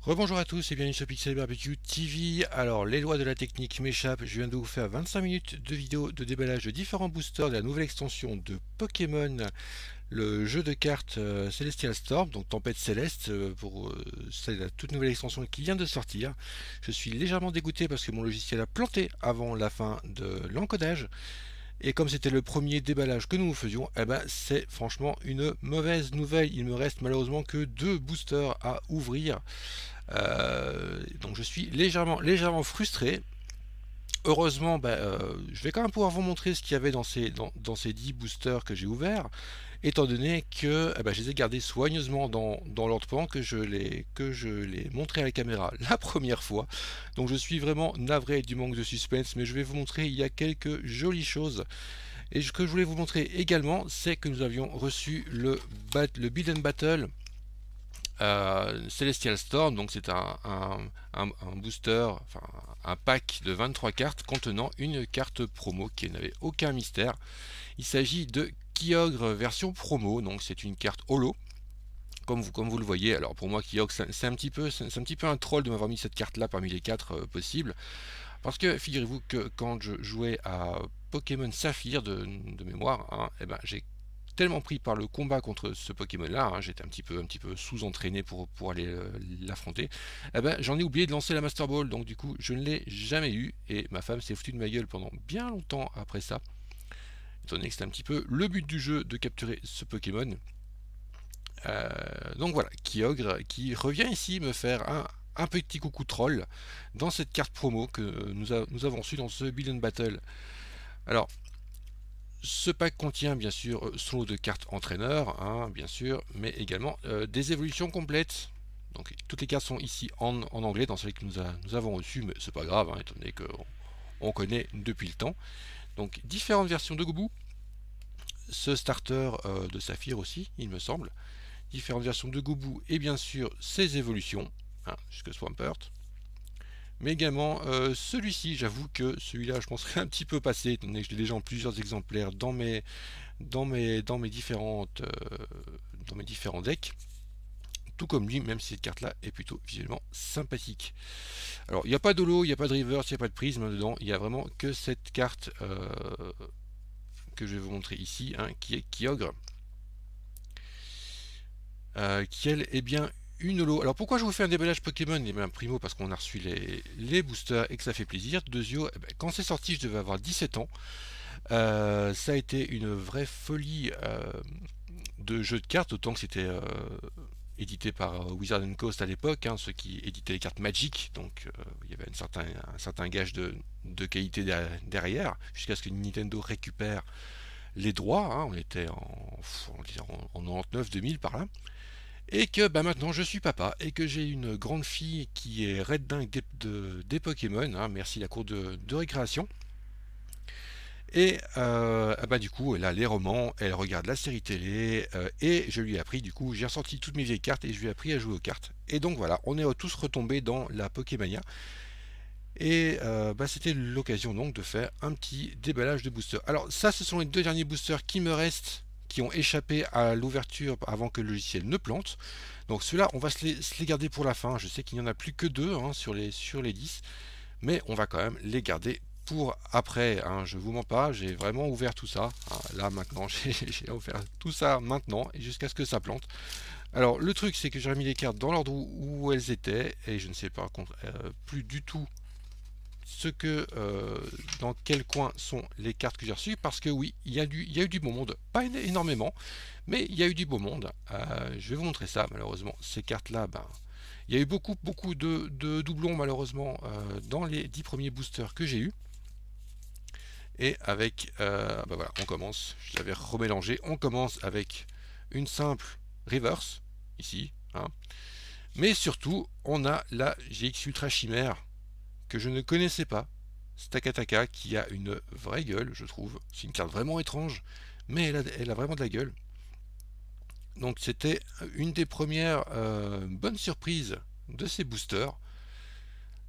Rebonjour à tous et bienvenue sur Pixel Barbecue TV. Alors, les lois de la technique m'échappent. Je viens de vous faire 25 minutes de vidéo de déballage de différents boosters de la nouvelle extension de Pokémon, le jeu de cartes Celestial Storm, donc Tempête Céleste, c'est la toute nouvelle extension qui vient de sortir. Je suis légèrement dégoûté parce que mon logiciel a planté avant la fin de l'encodage. Et comme c'était le premier déballage que nous faisions, eh ben, c'est franchement une mauvaise nouvelle. Il me reste malheureusement que 2 boosters à ouvrir. Donc je suis légèrement frustré. Heureusement, je vais quand même pouvoir vous montrer ce qu'il y avait dans ces 10 boosters que j'ai ouverts, étant donné que je les ai gardés soigneusement dans l'ordre plan que je les montrais à la caméra la première fois. Donc je suis vraiment navré du manque de suspense, mais je vais vous montrer, il y a quelques jolies choses. Et ce que je voulais vous montrer également, c'est que nous avions reçu le Build and Battle Celestial Storm, donc c'est un booster, enfin un pack de 23 cartes contenant une carte promo qui n'avait aucun mystère. Il s'agit de Kyogre version promo, donc c'est une carte holo. Comme vous le voyez, alors pour moi Kyogre c'est un petit peu un troll de m'avoir mis cette carte là parmi les 4 possibles. Parce que figurez-vous que quand je jouais à Pokémon Saphir de mémoire, hein, j'ai tellement pris par le combat contre ce Pokémon là, hein, j'étais un petit peu sous-entraîné pour aller l'affronter, j'en ai oublié de lancer la Master Ball, donc du coup je ne l'ai jamais eu, et ma femme s'est foutue de ma gueule pendant bien longtemps après ça, étant donné que c'était un petit peu le but du jeu de capturer ce Pokémon. Donc voilà, Kyogre qui revient ici me faire un petit coucou troll dans cette carte promo que nous avons reçue dans ce Build and Battle. Alors, ce pack contient bien sûr son lot de cartes entraîneurs, hein, bien sûr, mais également des évolutions complètes. Donc toutes les cartes sont ici en anglais dans celles que nous avons reçues, mais c'est pas grave, hein, étant donné qu'on connaît depuis le temps. Donc différentes versions de Goubou, ce starter de Saphir aussi, il me semble. Différentes versions de Goubou et bien sûr ses évolutions, hein, jusque Swampert. Mais également celui-ci, j'avoue que celui-là je penserais un petit peu passé, étant donné que j'ai déjà en plusieurs exemplaires dans mes différents decks. Tout comme lui, même si cette carte-là est plutôt visuellement sympathique. Alors il n'y a pas d'holo, il n'y a pas de reverse, il n'y a pas de prisme dedans, il n'y a vraiment que cette carte que je vais vous montrer ici, hein, qui est Kyogre. Qui elle est bien une holo. Alors pourquoi je vous fais un déballage Pokémon? Eh bien primo parce qu'on a reçu les boosters et que ça fait plaisir. Deuxio, quand c'est sorti je devais avoir 17 ans. Ça a été une vraie folie de jeu de cartes, autant que c'était édité par Wizard Coast à l'époque, hein, ceux qui éditaient les cartes Magic, donc il y avait un certain gage de qualité derrière, jusqu'à ce que Nintendo récupère les droits, hein, on était en 99-2000 par là, et que maintenant je suis papa et que j'ai une grande fille qui est red dingue des Pokémon, hein, merci la cour de récréation. Et du coup elle a les romans, elle regarde la série télé, et je lui ai appris, du coup j'ai ressorti toutes mes vieilles cartes et je lui ai appris à jouer aux cartes. Et donc voilà, on est tous retombés dans la Pokémania. Et c'était l'occasion donc de faire un petit déballage de boosters. Alors ça, ce sont les 2 derniers boosters qui me restent, qui ont échappé à l'ouverture avant que le logiciel ne plante. Donc ceux-là, on va se les garder pour la fin. Je sais qu'il n'y en a plus que 2, hein, sur les 10, mais on va quand même les garder pour après, hein. Je vous mens pas, j'ai vraiment ouvert tout ça, hein, là maintenant, j'ai ouvert tout ça maintenant et jusqu'à ce que ça plante. Alors le truc, c'est que j'ai remis les cartes dans l'ordre où elles étaient, et je ne sais pas plus du tout dans quel coin sont les cartes que j'ai reçues, parce que oui, il y a eu du beau monde, pas énormément, mais il y a eu du beau monde. Je vais vous montrer ça. Malheureusement ces cartes là, il y a eu beaucoup de doublons malheureusement dans les 10 premiers boosters que j'ai eu. Et avec voilà, on commence, je l'avais remélangé, on commence avec une simple reverse ici, hein. Mais surtout on a la GX Ultra Chimère que je ne connaissais pas, Stakataka, qui a une vraie gueule, je trouve. C'est une carte vraiment étrange, mais elle a vraiment de la gueule. Donc c'était une des premières bonnes surprises de ces boosters.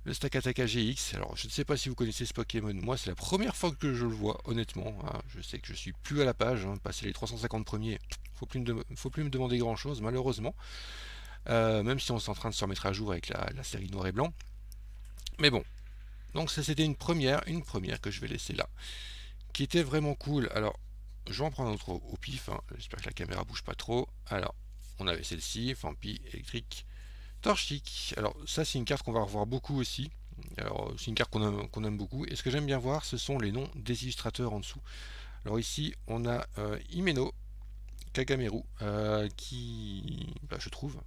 Le Stakataka GX, alors je ne sais pas si vous connaissez ce Pokémon, moi c'est la première fois que je le vois, honnêtement, hein. Je sais que je suis plus à la page, hein, passer les 350 premiers, faut plus me demander grand chose, malheureusement. même si on est en train de se remettre à jour avec la série noir et blanc. Mais bon, donc ça c'était une première que je vais laisser là, qui était vraiment cool. Alors, je vais en prendre un autre au pif, hein. J'espère que la caméra bouge pas trop. Alors, on avait celle-ci, Fampi électrique, Torchic. Alors, ça c'est une carte qu'on va revoir beaucoup aussi. Alors, c'est une carte qu'on aime beaucoup. Et ce que j'aime bien voir, ce sont les noms des illustrateurs en dessous. Alors ici, on a Himeno Kagameru, qui, bah, je trouve,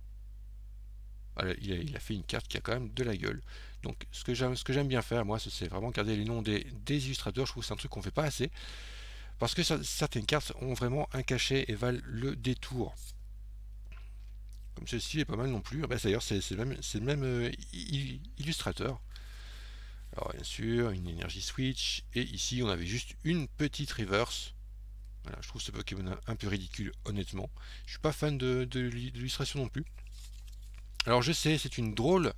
il a fait une carte qui a quand même de la gueule. Donc ce que j'aime bien faire, moi, c'est vraiment garder les noms des illustrateurs. Je trouve que c'est un truc qu'on fait pas assez. Parce que certaines cartes ont vraiment un cachet et valent le détour. Comme ceci est pas mal non plus. Ah bah, d'ailleurs, c'est le même illustrateur. Alors bien sûr, une énergie switch. Et ici, on avait juste une petite reverse. Voilà, je trouve ce Pokémon un peu ridicule, honnêtement. Je suis pas fan de l'illustration non plus. Alors je sais, c'est une drôle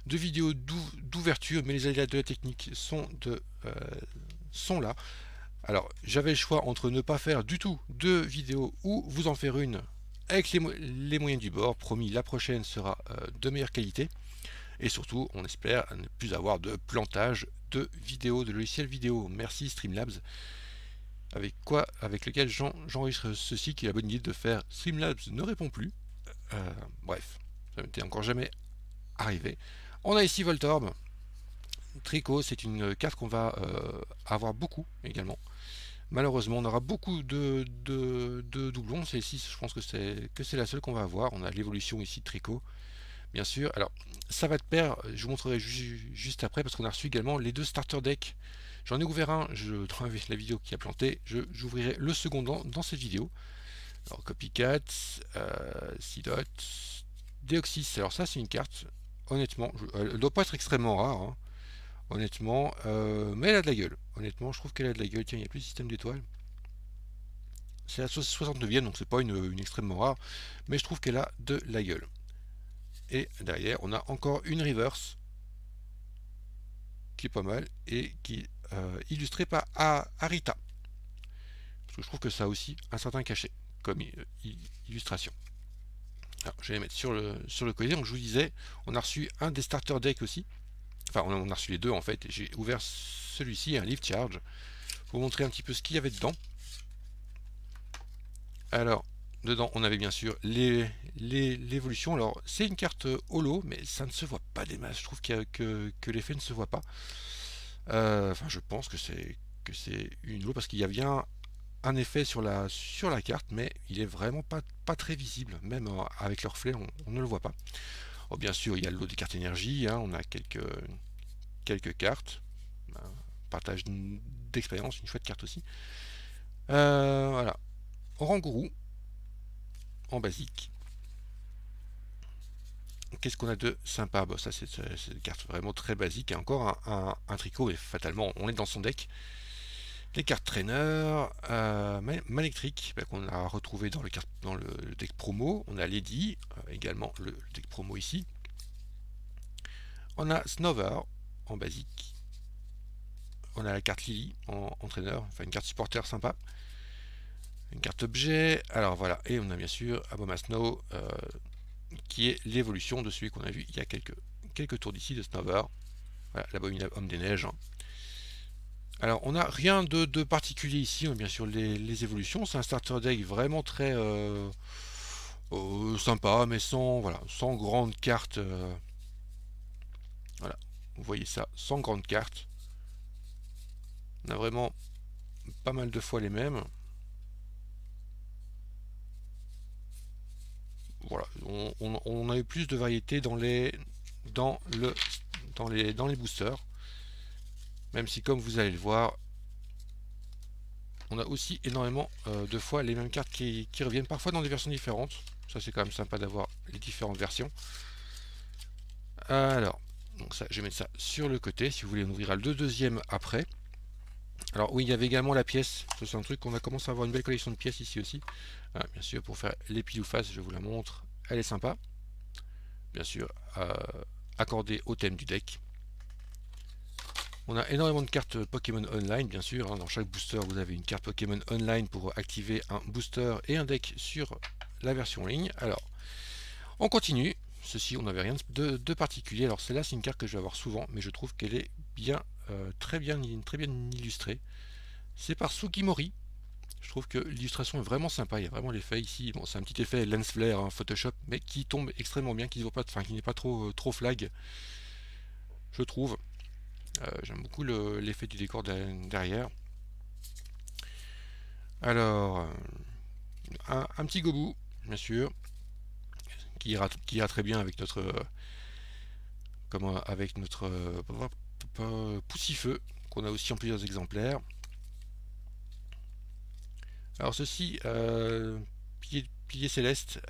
de vidéo d'ouverture, mais les aléas de la technique sont là. Alors j'avais le choix entre ne pas faire du tout de vidéo ou vous en faire une avec les moyens du bord. Promis, la prochaine sera de meilleure qualité. Et surtout, on espère ne plus avoir de plantage de vidéos, de logiciels vidéo. Merci Streamlabs. Avec lequel j'enregistre ceci, qui est la bonne idée de faire Streamlabs ne répond plus. Bref, ça m'était encore jamais arrivé. On a ici Voltorb. Trico, c'est une carte qu'on va avoir beaucoup également. Malheureusement, on aura beaucoup de doublons. Celle-ci, je pense que c'est la seule qu'on va avoir. On a l'évolution ici de Trico, bien sûr. Alors, ça va de pair. Je vous montrerai juste après, parce qu'on a reçu également les deux starter decks. J'en ai ouvert un dans la vidéo qui a planté. J'ouvrirai le second dans cette vidéo. Alors, Copycat, Sidot, Deoxys. Alors, ça, c'est une carte, honnêtement, elle ne doit pas être extrêmement rare, hein, honnêtement, mais elle a de la gueule. Honnêtement, je trouve qu'elle a de la gueule. Tiens, il n'y a plus de système d'étoiles. C'est la 69e, donc c'est pas une extrêmement rare, mais je trouve qu'elle a de la gueule. Et derrière, on a encore une reverse qui est pas mal et qui est illustrée par Arita. Parce que je trouve que ça a aussi un certain cachet comme illustration. Alors, je vais les mettre sur le côté. Donc, je vous disais, on a reçu un des starter decks aussi. Enfin, on a reçu les deux en fait. J'ai ouvert celui-ci, un Lift Charge, pour vous montrer un petit peu ce qu'il y avait dedans. Alors, dedans, on avait bien sûr l'évolution. Alors, c'est une carte holo, mais ça ne se voit pas des masses. Je trouve que l'effet ne se voit pas. Enfin, je pense que c'est une holo parce qu'il y a bien un effet sur la carte, mais il est vraiment pas très visible. Même avec le reflet, on ne le voit pas. Oh, bien sûr, il y a le lot des cartes énergie. Hein, on a quelques cartes. Partage d'expérience, une chouette carte aussi. Voilà. Oranguru en basique. Qu'est-ce qu'on a de sympa? Bon, ça c'est une carte vraiment très basique. Et encore un tricot, et fatalement on est dans son deck. Les cartes trainer, Malectric, qu'on a retrouvé dans le deck promo. On a Lady, également le deck promo ici. On a Snover en basique. On a la carte Lily en entraîneur, enfin une carte supporter sympa. Une carte objet, alors voilà, et on a bien sûr Aboma Snow, qui est l'évolution de celui qu'on a vu il y a quelques tours d'ici de Snover. Voilà, l'abominable homme des neiges. Alors on n'a rien de particulier ici, on a bien sûr les évolutions, c'est un starter deck vraiment très sympa, mais sans grande carte. Voilà, vous voyez ça, sans grande carte. On a vraiment pas mal de fois les mêmes. Voilà, on a eu plus de variété dans les boosters, même si comme vous allez le voir, on a aussi énormément de fois les mêmes cartes qui reviennent parfois dans des versions différentes. Ça c'est quand même sympa d'avoir les différentes versions. Alors, donc ça, je vais mettre ça sur le côté. Si vous voulez, on ouvrira le deuxième après. Alors oui, il y avait également la pièce. C'est un truc qu'on a commencé à avoir une belle collection de pièces ici aussi. Ah, bien sûr, pour faire les pile ou face, je vous la montre. Elle est sympa. Bien sûr, accordée au thème du deck. On a énormément de cartes Pokémon Online, bien sûr. Hein. Dans chaque booster, vous avez une carte Pokémon Online pour activer un booster et un deck sur la version ligne. Alors, On continue. Ceci, on n'avait rien de particulier. Alors celle-là, c'est une carte que je vais avoir souvent, mais je trouve qu'elle est bien, très bien illustrée. C'est par Sugimori. Je trouve que l'illustration est vraiment sympa. Il y a vraiment l'effet ici. Bon, c'est un petit effet lens flare, hein, Photoshop, mais qui tombe extrêmement bien, qui ne pas, enfin, qui n'est pas trop flag, je trouve. J'aime beaucoup l'effet du décor derrière. Alors, un petit Gobu, bien sûr, qui ira très bien avec notre Poussifeu, qu'on a aussi en plusieurs exemplaires. Alors ceci, pilier céleste,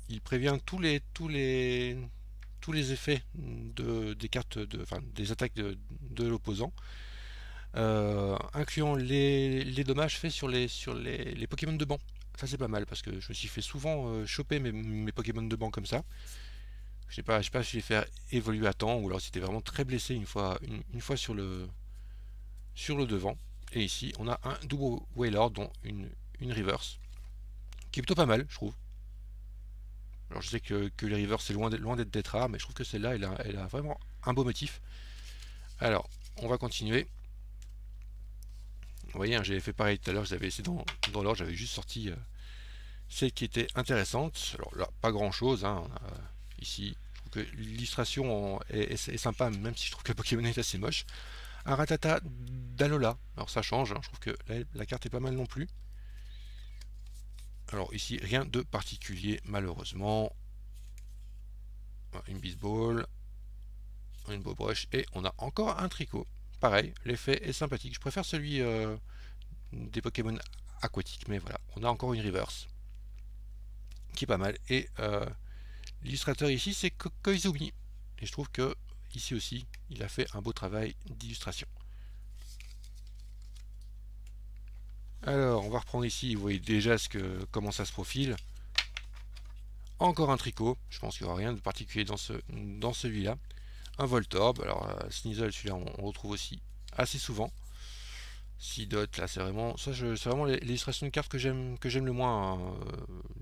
il prévient tous les effets des cartes, des attaques de l'opposant, incluant les dommages faits sur les Pokémon de banc. Ça c'est pas mal parce que je me suis fait souvent choper mes Pokémon de banc comme ça. Je sais pas si je les faire évoluer à temps ou alors si c'était vraiment très blessé une fois sur le devant. Et ici on a un double Wailord dont une reverse qui est plutôt pas mal, je trouve. Alors je sais que les reverse c'est loin d'être rare, mais je trouve que celle-là elle a vraiment un beau motif. Alors on va continuer. Vous voyez, hein, j'avais fait pareil tout à l'heure, j'avais essayé dans l'ordre, j'avais juste sorti celle qui était intéressante. Alors là, pas grand chose, hein. Ici, je trouve que l'illustration est sympa, même si je trouve que le Pokémon est assez moche. Un Ratata d'Alola, alors ça change, hein. Je trouve que la carte est pas mal non plus. Alors ici, rien de particulier, malheureusement. Une baseball, une beau brush, et on a encore un tricot. Pareil, l'effet est sympathique. Je préfère celui des Pokémon aquatiques, mais voilà, on a encore une reverse qui est pas mal. Et l'illustrateur ici, c'est Koizumi. Et je trouve que ici aussi, il a fait un beau travail d'illustration. Alors, on va reprendre ici. Vous voyez déjà comment ça se profile. Encore un tricot. Je pense qu'il n'y aura rien de particulier dans celui-là. Un Voltorb. Alors, Sneasel, celui-là, on retrouve aussi assez souvent. Sidot, là, c'est vraiment l'illustration de cartes que j'aime le moins, hein.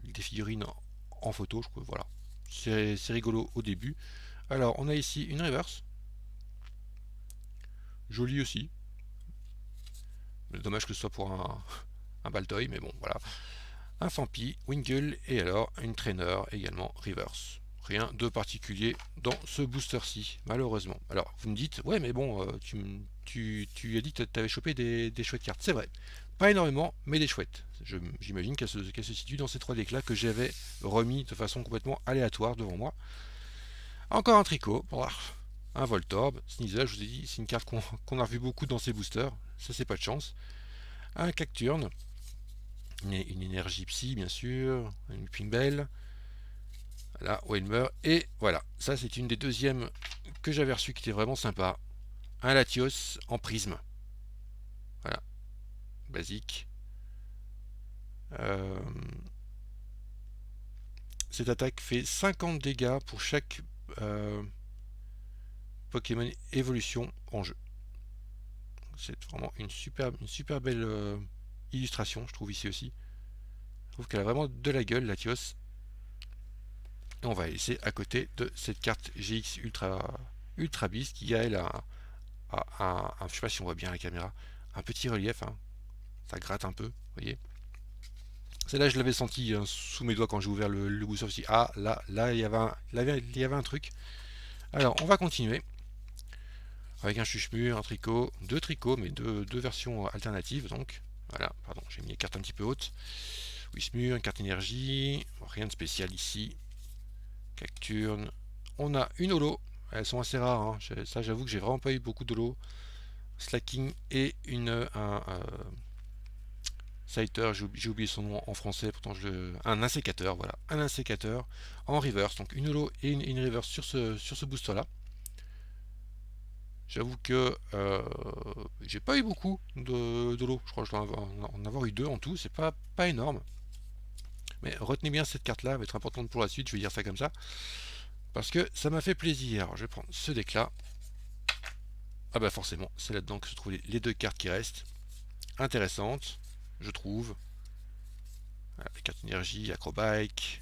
Des figurines en photo, je trouve. Voilà, c'est rigolo au début. Alors, on a ici une reverse. Jolie aussi. Dommage que ce soit pour un Baltoy, mais bon, voilà. Un Fampi, Wingull, et alors une Trainer également reverse. Rien de particulier dans ce booster-ci, malheureusement. Alors, vous me dites, ouais, mais bon, tu as dit que tu avais chopé des chouettes cartes. C'est vrai. Pas énormément, mais des chouettes. J'imagine qu'elles se situent dans ces 3 decks-là que j'avais remis de façon complètement aléatoire devant moi. Encore un tricot. Un Voltorb. Sneasel, je vous ai dit, c'est une carte qu'on a vu beaucoup dans ces boosters. Ça, c'est pas de chance. Un Cacturne. Une énergie psy, bien sûr. Une Pingbell. Voilà, Wailmer. Et voilà, ça, c'est une des deuxièmes que j'avais reçues qui était vraiment sympa. Un Latios en prisme. Voilà. Basique. Cette attaque fait 50 dégâts pour chaque Pokémon évolution en jeu. C'est vraiment une super belle illustration, je trouve ici aussi. Je trouve qu'elle a vraiment de la gueule, Latios. Et on va laisser à côté de cette carte GX Ultra Beast qui a elle je sais pas si on voit bien la caméra, un petit relief, hein. Ça gratte un peu, vous voyez. Celle-là, je l'avais senti hein, sous mes doigts quand j'ai ouvert le booster aussi. Ah, là, il y avait un truc. Alors, on va continuer. Avec un chuchemur, un tricot, 2 tricots, mais deux versions alternatives. Donc, voilà, pardon, j'ai mis les cartes un petit peu hautes. Whismur, une carte énergie, rien de spécial ici. Cacturne. On a une holo. Elles sont assez rares. Hein. Ça, j'avoue que j'ai vraiment pas eu beaucoup d'holo. Slacking et un Scyther, j'ai oublié son nom en français, pourtant un insécateur, voilà, un insécateur en reverse, donc une holo et une reverse sur ce booster là. J'avoue que j'ai pas eu beaucoup de l'eau. Je crois que je dois en avoir eu 2 en tout. C'est pas énorme. Mais retenez bien cette carte là, elle va être importante pour la suite. Je vais dire ça comme ça. Parce que ça m'a fait plaisir. Alors, je vais prendre ce deck là. Ah bah forcément, c'est là-dedans que se trouvent les 2 cartes qui restent. Intéressantes, je trouve. Voilà, les cartes énergie, acrobike.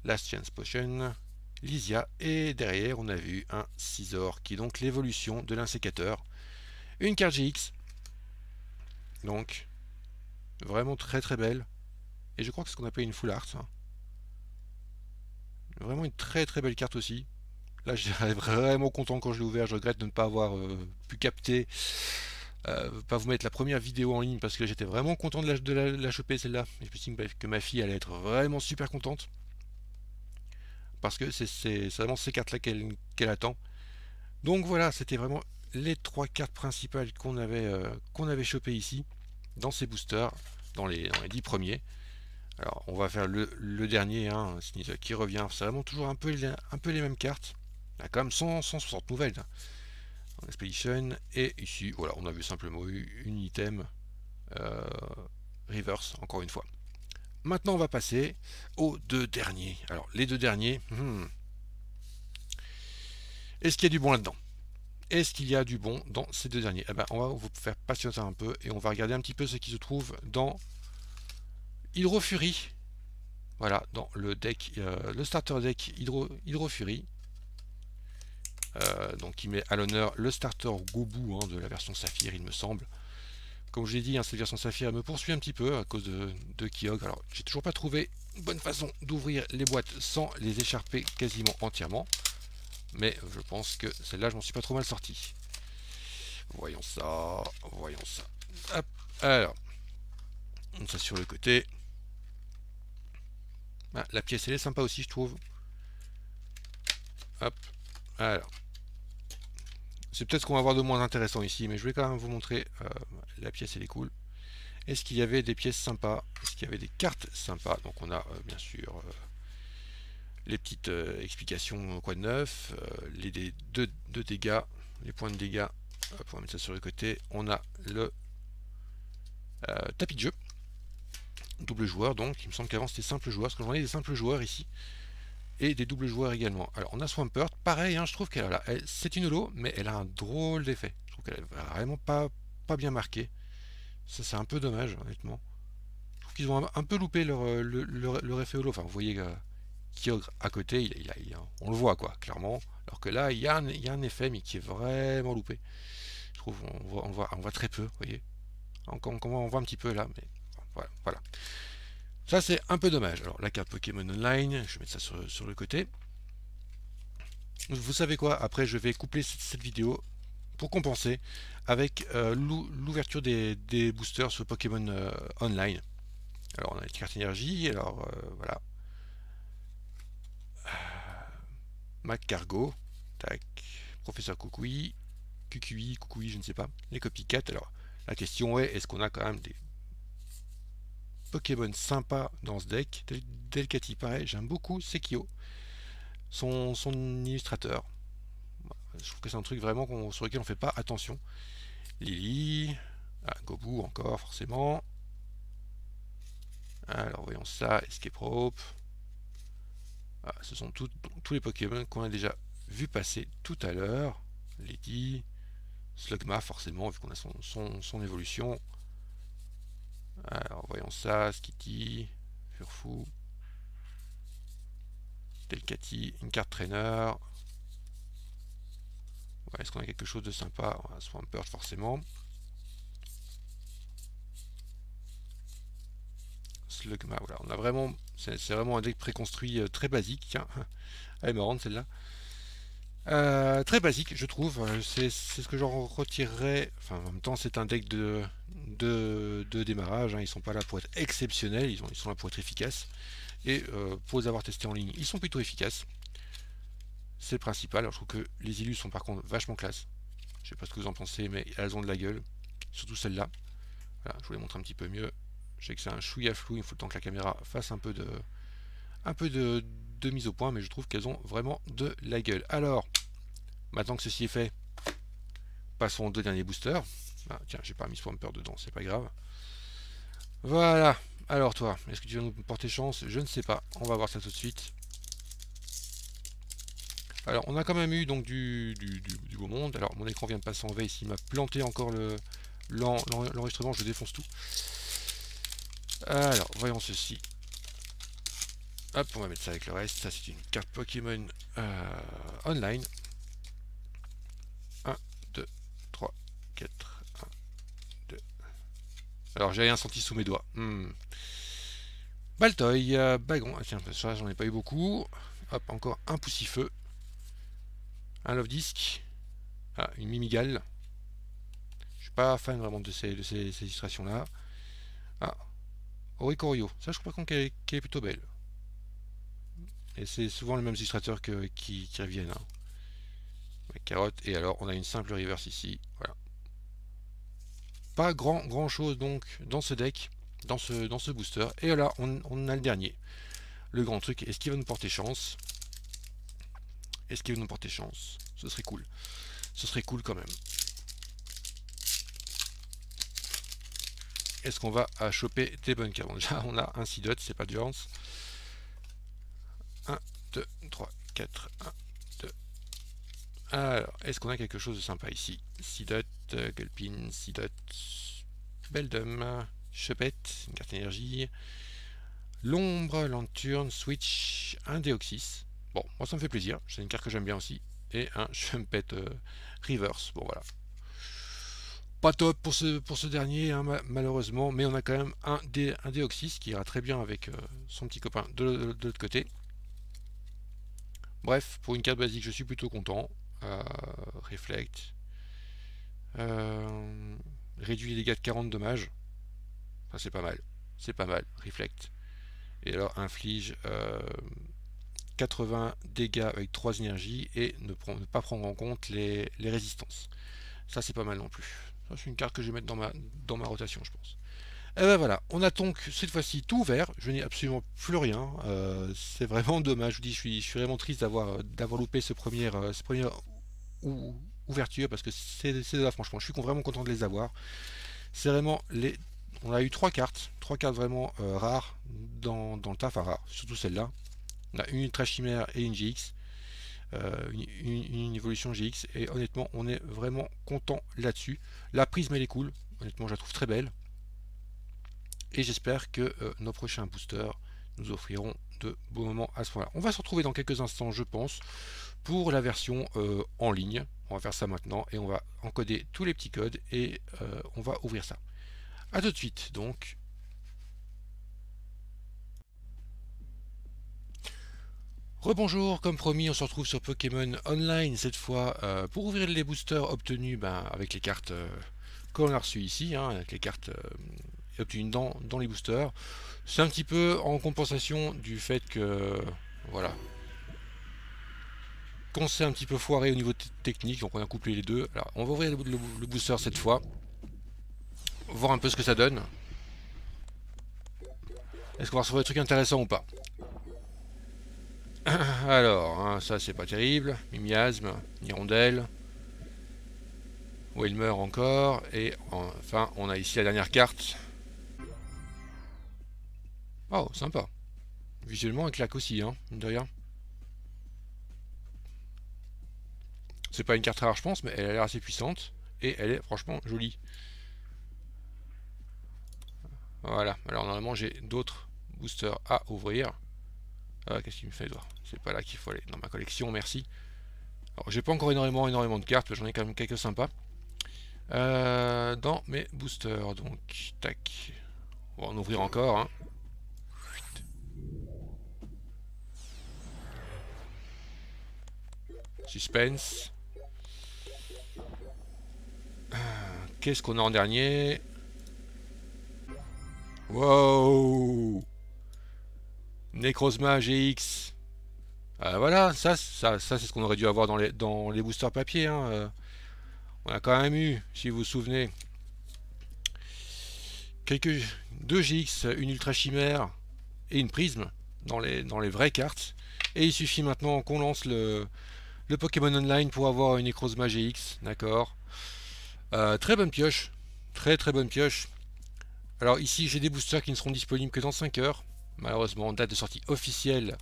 Last Chance Potion, Lysia, et derrière on a vu un Scizor qui est donc l'évolution de l'insécateur. Une carte GX, donc vraiment très très belle, et je crois que c'est ce qu'on appelle une full art. Hein. Vraiment une très très belle carte aussi. Là j'étais vraiment content quand je l'ai ouvert, je regrette de ne pas avoir pu capter, pas vous mettre la première vidéo en ligne parce que j'étais vraiment content de la choper celle-là. Et je me suis dit que ma fille allait être vraiment super contente. Parce que c'est vraiment ces cartes-là qu'elle attend. Donc voilà, c'était vraiment les 3 cartes principales qu'on avait chopées ici, dans ces boosters, dans les 10 premiers. Alors on va faire le dernier, hein, qui revient, c'est vraiment toujours un peu les mêmes cartes. Il y a quand même 160 nouvelles hein, dans Expedition, et ici, voilà, on avait simplement eu une item reverse, encore une fois. Maintenant on va passer aux 2 derniers. Alors les 2 derniers, est-ce qu'il y a du bon là-dedans? Est-ce qu'il y a du bon dans ces 2 derniers? Eh ben, on va vous faire patienter un peu et on va regarder un petit peu ce qui se trouve dans Hydro Fury. Voilà, dans le deck, le starter deck Hydro Fury. Donc qui met à l'honneur le starter Gobu hein, de la version Saphir, il me semble. Comme je l'ai dit, hein, cette version Saphir me poursuit un petit peu à cause de Kyogre. Alors, j'ai toujours pas trouvé une bonne façon d'ouvrir les boîtes sans les écharper quasiment entièrement. Mais je pense que celle-là, je m'en suis pas trop mal sorti. Voyons ça, voyons ça. Hop, alors, ça sur le côté. Ah, la pièce, elle est sympa aussi, je trouve. Hop, alors. C'est peut-être ce qu'on va voir de moins intéressant ici, mais je vais quand même vous montrer. La pièce, elle est cool. Est-ce qu'il y avait des pièces sympas? Est-ce qu'il y avait des cartes sympas? Donc on a bien sûr les petites explications quoi de neuf, les deux dégâts, les points de dégâts. Hop, on va mettre ça sur le côté. On a le tapis de jeu. Double joueur, donc il me semble qu'avant c'était simple joueur, parce que j'en ai des simples joueurs ici. Et des doubles joueurs également. Alors on a Swampert, pareil, hein, je trouve qu'elle a, c'est une holo, mais elle a un drôle d'effet. Je trouve qu'elle est vraiment pas bien marquée. Ça c'est un peu dommage, honnêtement. Je trouve qu'ils ont un peu loupé leur effet holo. Enfin, vous voyez Kyogre à côté, on le voit quoi, clairement. Alors que là, il y a un effet, mais qui est vraiment loupé. Je trouve on voit très peu, vous voyez. On voit un petit peu là, mais voilà. Ça c'est un peu dommage. Alors la carte Pokémon Online, je vais mettre ça sur le côté. Vous savez quoi, après je vais coupler cette vidéo pour compenser avec l'ouverture des boosters sur Pokémon Online. Alors on a les cartes énergie, alors voilà. McCargo, tac, Professeur Kukui, je ne sais pas, les copycats. Alors la question est, est-ce qu'on a quand même des Pokémon sympas dans ce deck? Delcatty, pareil, j'aime beaucoup Sekio, son illustrateur. Je trouve que c'est un truc vraiment sur lequel on ne fait pas attention. Lily, Gobu encore forcément. Alors voyons ça, Escape Rope. Ce sont tous les Pokémon qu'on a déjà vu passer tout à l'heure. Lady, Slugma forcément, vu qu'on a son évolution. Alors voyons ça, Skitty, Furfou, Delcatty, une carte trainer. Ouais, est-ce qu'on a quelque chose de sympa? Swampert forcément. Slugma, voilà, on a vraiment, c'est vraiment un deck préconstruit très basique. Hein. Elle est marrante celle-là. Très basique, je trouve. C'est ce que j'en retirerais. Enfin, en même temps, c'est un deck de démarrage. Hein. Ils sont pas là pour être exceptionnels. Ils sont là pour être efficaces. Et pour les avoir testés en ligne, ils sont plutôt efficaces. C'est le principal. Alors, je trouve que les illus sont par contre vachement classe. Je sais pas ce que vous en pensez, mais elles ont de la gueule. Surtout celle-là. Voilà, je vous les montre un petit peu mieux. Je sais que c'est un chouïa flou. Il faut le temps que la caméra fasse un peu de mise au point, mais je trouve qu'elles ont vraiment de la gueule. Alors, maintenant que ceci est fait, passons aux 2 derniers boosters. Ah, tiens, j'ai pas mis Swampert dedans, c'est pas grave. Voilà. Alors toi, est-ce que tu vas nous porter chance? Je ne sais pas. On va voir ça tout de suite. Alors, on a quand même eu donc du beau monde. Alors, mon écran vient de passer en veille. S'il m'a planté encore l'enregistrement, je défonce tout. Alors, voyons ceci. Hop, on va mettre ça avec le reste. Ça, c'est une carte Pokémon online. 1, 2, 3, 4, 1, 2. Alors, j'ai rien senti sous mes doigts. Baltoy, Bagon. Ah, tiens, ça, j'en ai pas eu beaucoup. Hop, encore un Poussifeu. Un Love Disc. Ah, une Mimigale. Je suis pas fan vraiment de ces illustrations-là. Ah, Oricorio. Ça, je crois qu'elle est plutôt belle. Et c'est souvent les mêmes illustrateurs qui reviennent. Hein. Carotte. Et alors, on a une simple reverse ici. Voilà. Pas grand chose donc dans ce deck, dans ce booster. Et là, on a le dernier. Le grand truc. Est-ce qu'il va nous porter chance? Est-ce qu'il va nous porter chance? Ce serait cool. Ce serait cool quand même. Est-ce qu'on va choper des bonnes cartes? Déjà, on a un Seedot, c'est pas de chance. 1, 2, 3, 4, 1, 2. Alors, est-ce qu'on a quelque chose de sympa ici? Seedot, Gulpin, Seedot, Beldum, Chopette, une carte énergie, L'ombre, Lanterne, Switch, un Deoxys. Bon, moi ça me fait plaisir, c'est une carte que j'aime bien aussi. Et un Chumpet Reverse. Bon voilà. Pas top pour ce dernier, hein, malheureusement, mais on a quand même un Deoxys qui ira très bien avec son petit copain de l'autre côté. Bref, pour une carte basique, je suis plutôt content. Reflect. Réduit les dégâts de 40 dommages. Ça, c'est pas mal. C'est pas mal. Reflect. Et alors, inflige 80 dégâts avec 3 énergies et ne pas prendre en compte les résistances. Ça, c'est pas mal non plus. Ça, c'est une carte que je vais mettre dans ma rotation, je pense. Et ben voilà, on a donc cette fois-ci tout ouvert. Je n'ai absolument plus rien. C'est vraiment dommage. Je vous dis, je suis vraiment triste d'avoir loupé ce premier ouverture parce que c'est de là, franchement. Je suis vraiment content de les avoir. C'est vraiment les. On a eu trois cartes vraiment rares dans le tas, enfin rares, surtout celle-là. On a une Ultra Chimère et une GX. Une évolution GX et honnêtement on est vraiment content là-dessus. La prisme elle est cool, honnêtement je la trouve très belle et j'espère que nos prochains boosters nous offriront de beaux moments à ce moment-là. On va se retrouver dans quelques instants je pense pour la version en ligne. On va faire ça maintenant et on va encoder tous les petits codes et on va ouvrir ça. A tout de suite donc. Rebonjour, comme promis, on se retrouve sur Pokémon Online cette fois pour ouvrir les boosters obtenus avec les cartes qu'on a reçues ici, hein, avec les cartes obtenues dans les boosters. C'est un petit peu en compensation du fait que, voilà, qu'on s'est un petit peu foiré au niveau technique, donc on a couplé les deux. Alors, on va ouvrir le booster cette fois, voir un peu ce que ça donne. Est-ce qu'on va recevoir des trucs intéressants ou pas? Alors, hein, ça c'est pas terrible. Mimiasme, Hirondelle. Wilmer encore. Et enfin, on a ici la dernière carte. Oh, sympa. Visuellement, elle claque aussi, hein, mine de rien. C'est pas une carte rare, je pense, mais elle a l'air assez puissante. Et elle est franchement jolie. Voilà. Alors, normalement, j'ai d'autres boosters à ouvrir. Qu'est-ce qu'il me fait, doigt? C'est pas là qu'il faut aller. Dans ma collection, merci. Alors, j'ai pas encore énormément de cartes, j'en ai quand même quelques sympas. Dans mes boosters, donc, tac. On va en ouvrir encore, hein. Suspense. Qu'est-ce qu'on a en dernier? Wow! Necrozma GX. Voilà, ça c'est ce qu'on aurait dû avoir dans les boosters papier. Hein. On a quand même eu, si vous vous souvenez, deux GX, une Ultra Chimère et une Prisme dans les vraies cartes. Et il suffit maintenant qu'on lance le Pokémon Online pour avoir une Necrozma GX, d'accord. Très bonne pioche, très bonne pioche. Alors ici j'ai des boosters qui ne seront disponibles que dans 5 heures. Malheureusement, date de sortie officielle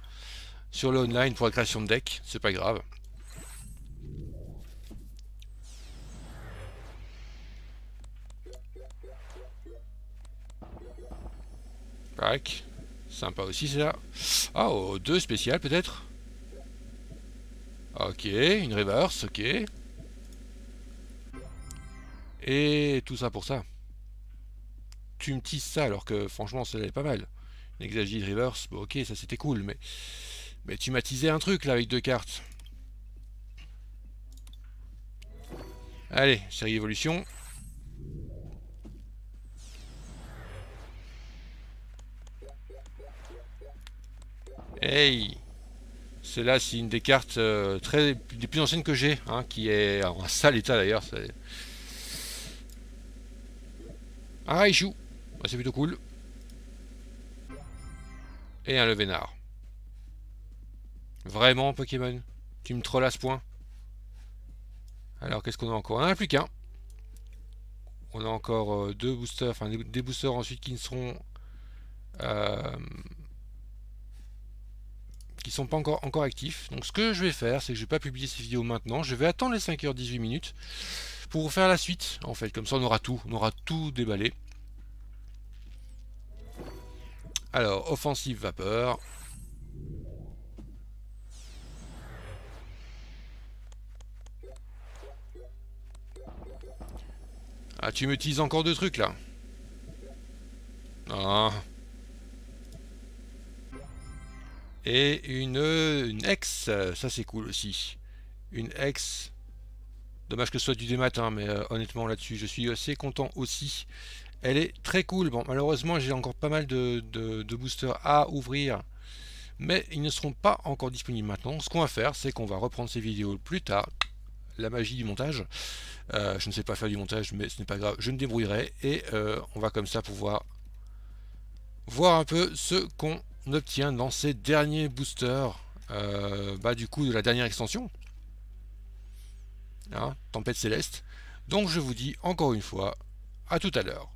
sur le online pour la création de deck, c'est pas grave. Tac, Sympa aussi, c'est là. Ah, oh, 2 spéciales peut-être. Ok, une reverse, ok. Et tout ça pour ça. Tu me teases ça alors que franchement ça allait pas mal. Une Exagite reverse, bon ok, ça c'était cool, mais tu m'as teasé un truc là avec 2 cartes. Allez, série évolution. Hey! Celle-là, c'est une des cartes des plus anciennes que j'ai, hein, qui est en sale état d'ailleurs. Un Raichu, bah, c'est plutôt cool. Et un Levénard. Vraiment, Pokémon? Tu me trolles à ce point? Alors, qu'est-ce qu'on a encore? On en a plus qu'un. On a encore 2 boosters, enfin des boosters ensuite qui ne seront euh, qui sont pas encore actifs. Donc ce que je vais faire, c'est que je vais pas publier ces vidéos maintenant. Je vais attendre les 5h18 minutes pour vous faire la suite. En fait, comme ça on aura tout déballé. Alors, offensive vapeur. Ah, tu me teases encore 2 trucs là. Ah. Et une ex, ça c'est cool aussi. Une ex. Dommage que ce soit du démat, hein, mais honnêtement là-dessus, je suis assez content aussi. Elle est très cool. Bon, malheureusement, j'ai encore pas mal de boosters à ouvrir, mais ils ne seront pas encore disponibles maintenant. Ce qu'on va faire, c'est qu'on va reprendre ces vidéos plus tard. La magie du montage. Je ne sais pas faire du montage, mais ce n'est pas grave, je me débrouillerai. Et on va comme ça pouvoir voir un peu ce qu'on obtient dans ces derniers boosters. Du coup, de la dernière extension. Hein, Tempête Céleste. Donc je vous dis encore une fois, à tout à l'heure.